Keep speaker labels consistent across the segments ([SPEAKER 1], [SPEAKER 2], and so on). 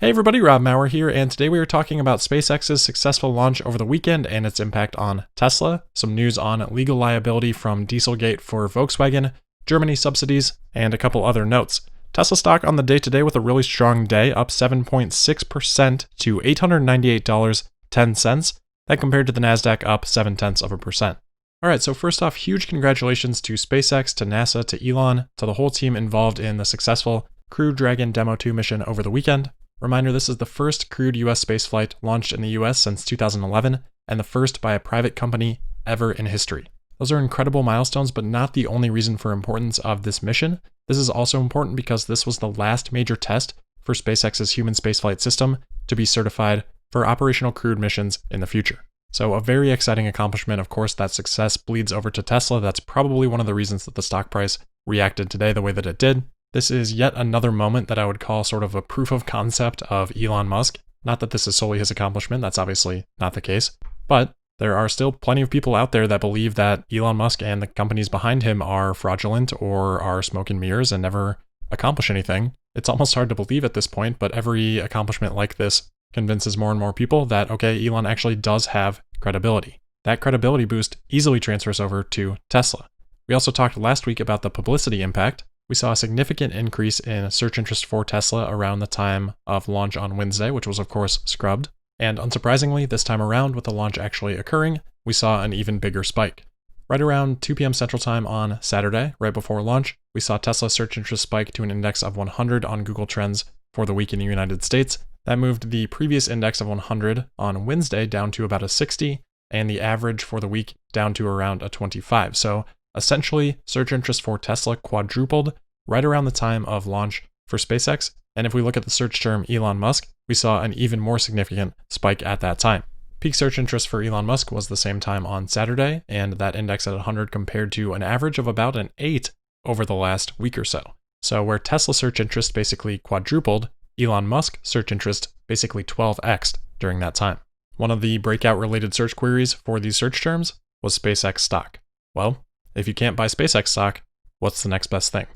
[SPEAKER 1] Hey everybody, Rob Maurer here, and today we are talking about SpaceX's successful launch over the weekend and its impact on Tesla, some news on legal liability from Dieselgate for Volkswagen, Germany subsidies, and a couple other notes. Tesla stock on the day today with a really strong day, up 7.6% to $898.10. That compared to the NASDAQ up 0.7%. Alright, so first off, huge congratulations to SpaceX, to NASA, to Elon, to the whole team involved in the successful Crew Dragon Demo-2 mission over the weekend. Reminder, this is the first crewed US spaceflight launched in the US since 2011, and the first by a private company ever in history. Those are incredible milestones, but not the only reason for importance of this mission. This is also important because this was the last major test for SpaceX's human spaceflight system to be certified for operational crewed missions in the future. So a very exciting accomplishment. Of course, that success bleeds over to Tesla. That's probably one of the reasons that the stock price reacted today the way that it did. This is yet another moment that I would call sort of a proof of concept of Elon Musk. Not that this is solely his accomplishment, that's obviously not the case, but there are still plenty of people out there that believe that Elon Musk and the companies behind him are fraudulent or are smoke and mirrors and never accomplish anything. It's almost hard to believe at this point, but every accomplishment like this convinces more and more people that, okay, Elon actually does have credibility. That credibility boost easily transfers over to Tesla. We also talked last week about the publicity impact. We saw a significant increase in search interest for Tesla around the time of launch on Wednesday, which was of course scrubbed. And unsurprisingly, this time around, with the launch actually occurring, we saw an even bigger spike. Right around 2 p.m. Central Time on Saturday, right before launch, we saw Tesla search interest spike to an index of 100 on Google Trends for the week in the United States. That moved the previous index of 100 on Wednesday down to about a 60, and the average for the week down to around a 25. So essentially, search interest for Tesla quadrupled right around the time of launch for SpaceX, and if we look at the search term Elon Musk, we saw an even more significant spike at that time. Peak search interest for Elon Musk was the same time on Saturday, and that index at 100 compared to an average of about an 8 over the last week or so. So where Tesla search interest basically quadrupled, Elon Musk search interest basically 12x'd during that time. One of the breakout related search queries for these search terms was SpaceX stock. Well, if you can't buy SpaceX stock, what's the next best thing?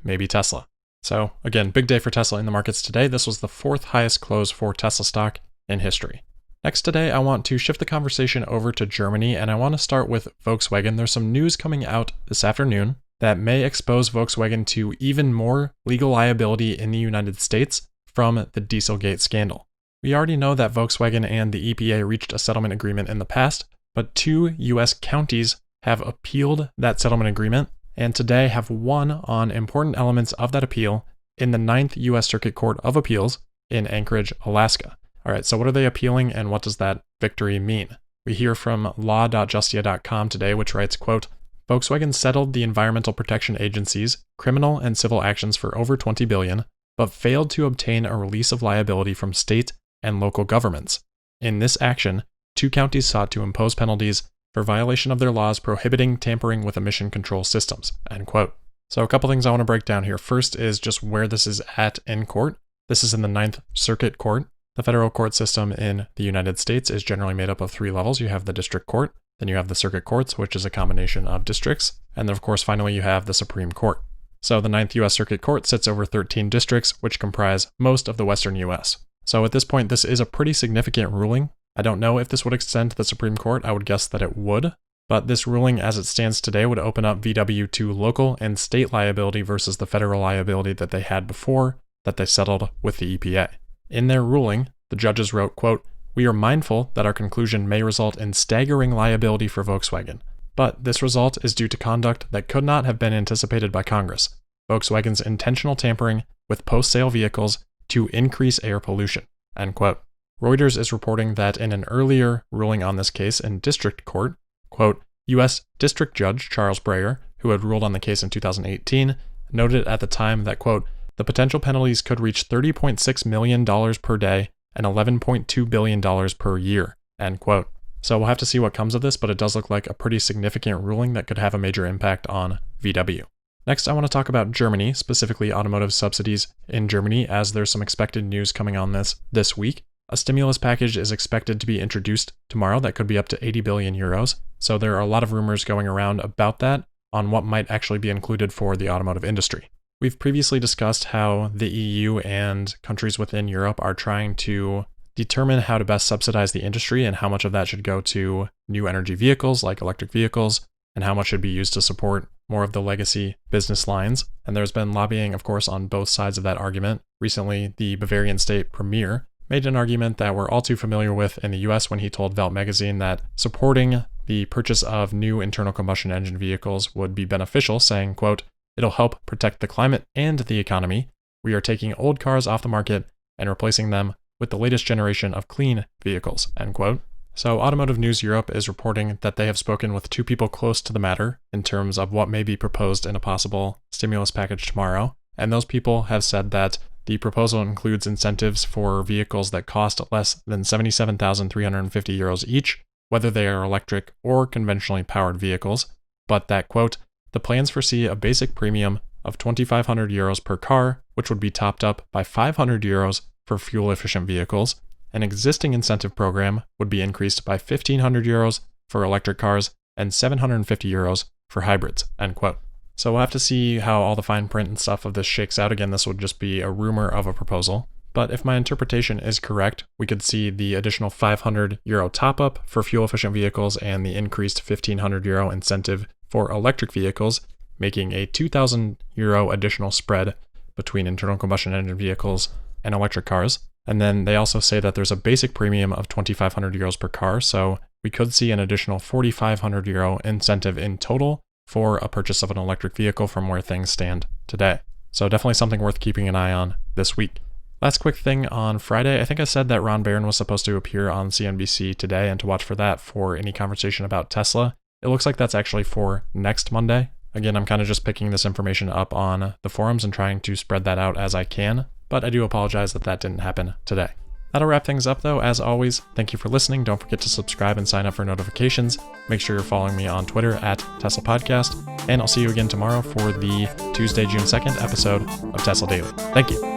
[SPEAKER 1] Maybe Tesla. So again, big day for Tesla in the markets today. This was the 4th highest close for Tesla stock in history. Next today, I want to shift the conversation over to Germany, and I want to start with Volkswagen. There's some news coming out this afternoon that may expose Volkswagen to even more legal liability in the United States from the Dieselgate scandal. We already know that Volkswagen and the EPA reached a settlement agreement in the past, but 2 US counties have appealed that settlement agreement and today have won on important elements of that appeal in the 9th US Circuit Court of Appeals in Anchorage, Alaska. All right, so what are they appealing and what does that victory mean? We hear from law.justia.com today, which writes, quote, Volkswagen settled the Environmental Protection Agency's criminal and civil actions for over $20 billion, but failed to obtain a release of liability from state and local governments. In this action, 2 counties sought to impose penalties for violation of their laws prohibiting tampering with emission control systems, end quote. So a couple things I want to break down here. First is just where this is at in court. This is in the 9th Circuit Court. The federal court system in the United States is generally made up of 3 levels. You have the district court, then you have the circuit courts, which is a combination of districts, and then of course finally you have the Supreme Court. So the 9th US Circuit Court sits over 13 districts, which comprise most of the western US. So at this point, this is a pretty significant ruling. I don't know if this would extend to the Supreme Court. I would guess that it would, but this ruling as it stands today would open up VW to local and state liability versus the federal liability that they had before that they settled with the EPA. In their ruling, the judges wrote, quote, we are mindful that our conclusion may result in staggering liability for Volkswagen, but this result is due to conduct that could not have been anticipated by Congress, Volkswagen's intentional tampering with post-sale vehicles to increase air pollution, end quote. Reuters is reporting that in an earlier ruling on this case in district court, quote, U.S. District Judge Charles Breyer, who had ruled on the case in 2018, noted at the time that, quote, the potential penalties could reach $30.6 million per day and $11.2 billion per year, end quote. So we'll have to see what comes of this, but it does look like a pretty significant ruling that could have a major impact on VW. Next, I want to talk about Germany, specifically automotive subsidies in Germany, as there's some expected news coming on this week. A stimulus package is expected to be introduced tomorrow that could be up to 80 billion euros. So there are a lot of rumors going around about that on what might actually be included for the automotive industry. We've previously discussed how the EU and countries within Europe are trying to determine how to best subsidize the industry and how much of that should go to new energy vehicles like electric vehicles and how much should be used to support more of the legacy business lines. And there's been lobbying, of course, on both sides of that argument. Recently, the Bavarian state premier made an argument that we're all too familiar with in the US when he told Welt magazine that supporting the purchase of new internal combustion engine vehicles would be beneficial, saying, quote, "It'll help protect the climate and the economy. We are taking old cars off the market and replacing them with the latest generation of clean vehicles," end quote. So Automotive News Europe is reporting that they have spoken with two people close to the matter in terms of what may be proposed in a possible stimulus package tomorrow. And those people have said that the proposal includes incentives for vehicles that cost less than 77,350 euros each, whether they are electric or conventionally powered vehicles, but that, quote, "The plans foresee a basic premium of 2,500 euros per car, which would be topped up by 500 euros for fuel-efficient vehicles. An existing incentive program would be increased by 1,500 euros for electric cars and 750 euros for hybrids," end quote. So we'll have to see how all the fine print and stuff of this shakes out. Again, this would just be a rumor of a proposal. But if my interpretation is correct, we could see the additional 500 euro top-up for fuel-efficient vehicles and the increased 1,500 euro incentive for electric vehicles, making a 2,000 euro additional spread between internal combustion engine vehicles and electric cars. And then they also say that there's a basic premium of 2,500 euros per car, so we could see an additional 4,500 euro incentive in total for a purchase of an electric vehicle from where things stand today. So definitely something worth keeping an eye on this week. Last quick thing on Friday, I think I said that Ron Barron was supposed to appear on CNBC today and to watch for that for any conversation about Tesla. It looks like that's actually for next Monday. Again, I'm kind of just picking this information up on the forums and trying to spread that out as I can, but I do apologize that that didn't happen today. That'll wrap things up though. As always, thank you for listening. Don't forget to subscribe and sign up for notifications. Make sure you're following me on Twitter at Tesla Podcast, and I'll see you again tomorrow for the Tuesday, June 2nd episode of Tesla Daily. Thank you.